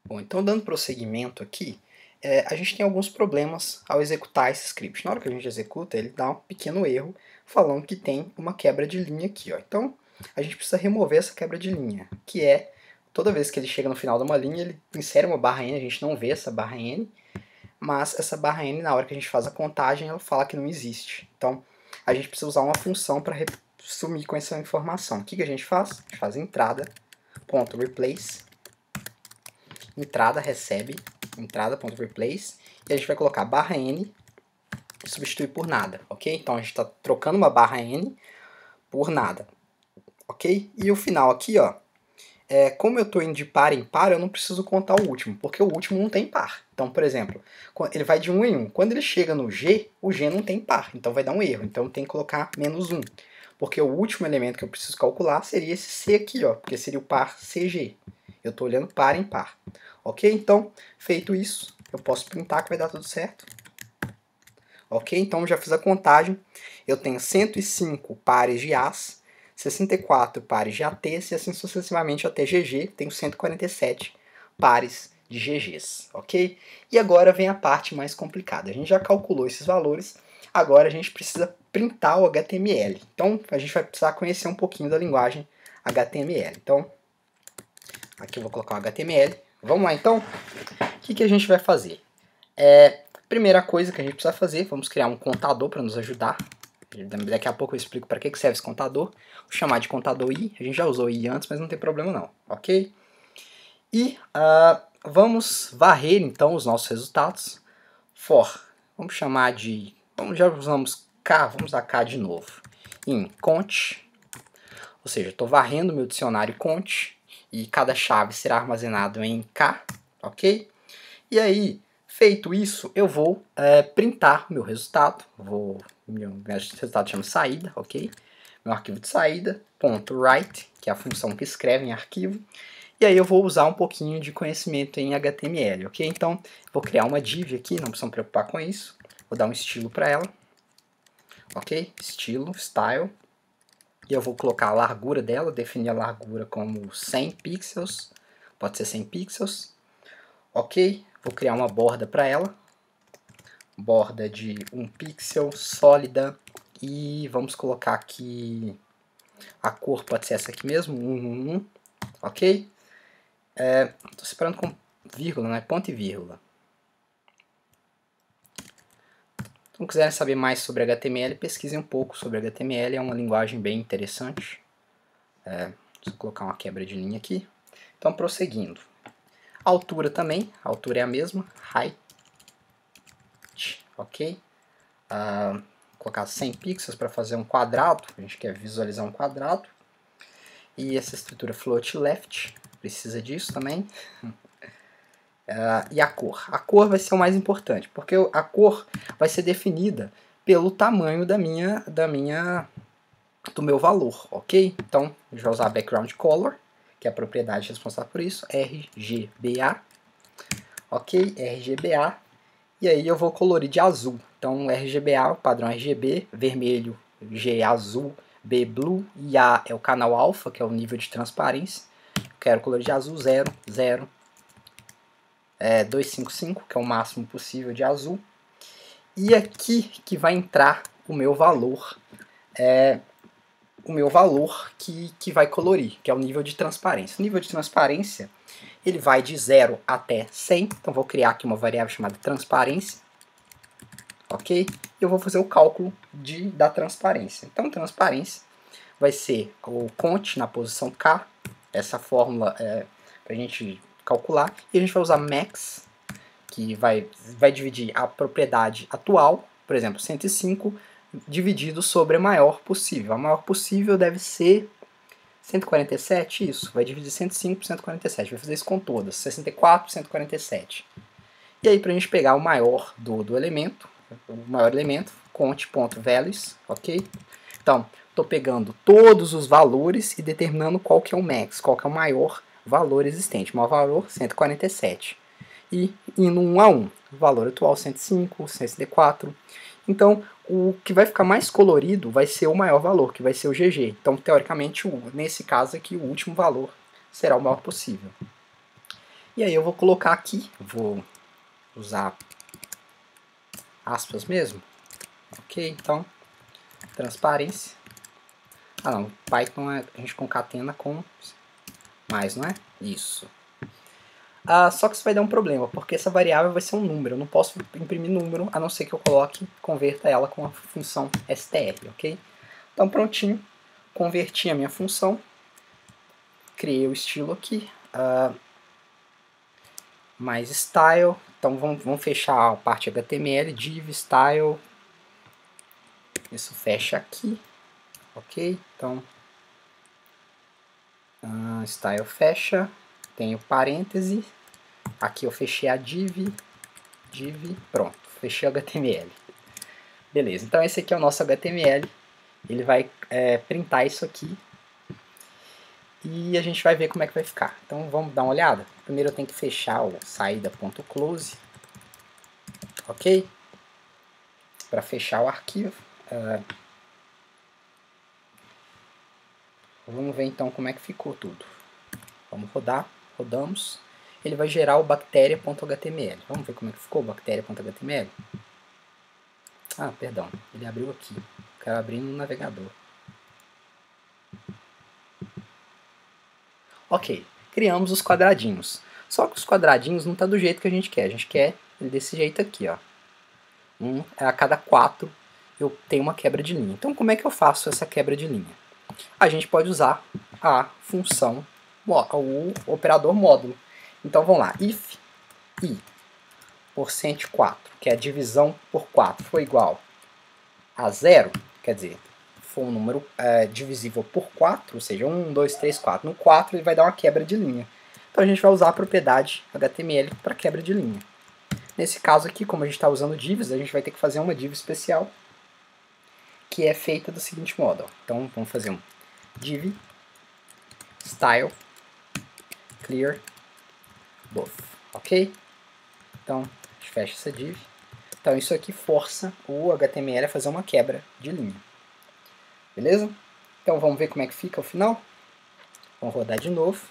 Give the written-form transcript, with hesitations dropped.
Bom, então dando prosseguimento aqui, a gente tem alguns problemas ao executar esse script. Na hora que a gente executa, ele dá um pequeno erro falando que tem uma quebra de linha aqui. Ó. Então, a gente precisa remover essa quebra de linha, que é, toda vez que ele chega no final de uma linha, ele insere uma barra N, a gente não vê essa barra N, mas essa barra N, na hora que a gente faz a contagem, ela fala que não existe. Então, a gente precisa usar uma função para sumir com essa informação. O que a gente faz? A gente faz entrada.replace, entrada recebe, entrada.replace, e a gente vai colocar barra N e substituir por nada, ok? Então a gente está trocando uma barra N por nada, ok? E o final aqui, ó, como eu estou indo de par em par, eu não preciso contar o último, porque o último não tem par. Então, por exemplo, ele vai de 1 em 1. Quando ele chega no G, o G não tem par, então vai dar um erro. Então tem que colocar -1, porque o último elemento que eu preciso calcular seria esse C aqui, ó, porque seria o par CG. Eu estou olhando par em par. Ok? Então, feito isso, eu posso printar que vai dar tudo certo. Ok? Então, já fiz a contagem. Eu tenho 105 pares de As, 64 pares de ATs e assim sucessivamente até GG. Tenho 147 pares de GGs. Ok? E agora vem a parte mais complicada. A gente já calculou esses valores. Agora a gente precisa printar o HTML. Então, a gente vai precisar conhecer um pouquinho da linguagem HTML. Então, aqui eu vou colocar o HTML. Vamos lá, então? O que a gente vai fazer? Primeira coisa que a gente precisa fazer, vamos criar um contador para nos ajudar. Daqui a pouco eu explico para que serve esse contador. Vou chamar de contador i. A gente já usou i antes, mas não tem problema não, ok? E vamos varrer então os nossos resultados. For, vamos chamar de... já usamos k, vamos usar k de novo. Em cont, ou seja, estou varrendo meu dicionário cont, e cada chave será armazenado em k, ok? E aí, feito isso, eu vou printar meu resultado. Meu resultado chama saída, ok? Meu arquivo de saída, .write, que é a função que escreve em arquivo. E aí eu vou usar um pouquinho de conhecimento em HTML, ok? Então, vou criar uma div aqui, não precisam preocupar com isso. Vou dar um estilo para ela, ok? Estilo, style. E eu vou colocar a largura dela, definir a largura como 100 pixels. Pode ser 100 pixels. Ok? Vou criar uma borda para ela. Borda de 1 pixel, sólida. E vamos colocar aqui... a cor pode ser essa aqui mesmo, 111. Ok? Estou separando com vírgula, não é ponto e vírgula. Então, quiserem saber mais sobre HTML, pesquisem um pouco sobre HTML. É uma linguagem bem interessante. Vou colocar uma quebra de linha aqui. Então, prosseguindo. A altura também, a altura é a mesma, height, ok? Vou colocar 100 pixels para fazer um quadrado, a gente quer visualizar um quadrado. E essa estrutura float left, precisa disso também. E a cor vai ser o mais importante, porque a cor vai ser definida pelo tamanho do meu valor, ok? Então, a gente vai usar background color, que é a propriedade responsável por isso, RGBA, ok? RGBA, e aí eu vou colorir de azul. Então, RGBA, o padrão RGB, vermelho, G azul, B blue, e A é o canal alfa, que é o nível de transparência. Quero colorir de azul 0, 0, 255, que é o máximo possível de azul. E aqui que vai entrar o meu valor, que vai colorir, que é o nível de transparência. O nível de transparência, ele vai de 0 até 100, então vou criar aqui uma variável chamada transparência, ok? E eu vou fazer o cálculo da transparência. Então, transparência vai ser o cont na posição k, essa fórmula para a gente calcular, e a gente vai usar max, que vai dividir a propriedade atual, por exemplo, 105, dividido sobre a maior possível. A maior possível deve ser 147, isso, vai dividir 105 por 147, vai fazer isso com todas, 64 por 147. E aí, para a gente pegar o maior do elemento, o maior elemento, cont.values, ok? Então, estou pegando todos os valores e determinando qual que é o max, qual que é o maior valor existente. O maior valor, 147. E indo 1 a 1. O valor atual, 105, 164. Então, o que vai ficar mais colorido vai ser o maior valor, que vai ser o GG. Então, teoricamente, nesse caso aqui, o último valor será o maior possível. E aí eu vou colocar aqui, vou usar aspas mesmo. Ok, então, transparência. Ah não, Python a gente concatena com mais, não é? Isso. Só que isso vai dar um problema, porque essa variável vai ser um número. Eu não posso imprimir número, a não ser que eu coloque, converta ela com a função str, ok? Então prontinho, converti a minha função, criei o estilo aqui, mais style. Então vamos fechar a parte HTML, div, style, isso fecha aqui, ok? Então, style fecha, tenho parêntese, aqui eu fechei a div, pronto, fechei o HTML. Beleza, então esse aqui é o nosso HTML, ele vai printar isso aqui e a gente vai ver como é que vai ficar. Então vamos dar uma olhada. Primeiro eu tenho que fechar o saída.close, ok? Para fechar o arquivo. Vamos ver então como é que ficou tudo. Vamos rodar, rodamos. Ele vai gerar o bacteria.html. Vamos ver como é que ficou o bacteria.html. Ah, perdão, ele abriu aqui. Quero abrir no navegador. Ok, criamos os quadradinhos. Só que os quadradinhos não estão do jeito que a gente quer. A gente quer ele desse jeito aqui, ó. A cada 4 eu tenho uma quebra de linha. Então como é que eu faço essa quebra de linha? A gente pode usar a função, o operador módulo. Então vamos lá, if i por 104, que é a divisão por 4, for igual a 0, quer dizer, for um número divisível por 4, ou seja, 1, 2, 3, 4. No 4 ele vai dar uma quebra de linha. Então a gente vai usar a propriedade HTML para quebra de linha. Nesse caso aqui, como a gente está usando divs, a gente vai ter que fazer uma div especial, que é feita do seguinte modo. Ó. Então vamos fazer um div style clear both, ok? Então a gente fecha essa div. Então isso aqui força o HTML a fazer uma quebra de linha. Beleza? Então vamos ver como é que fica o final. Vamos rodar de novo.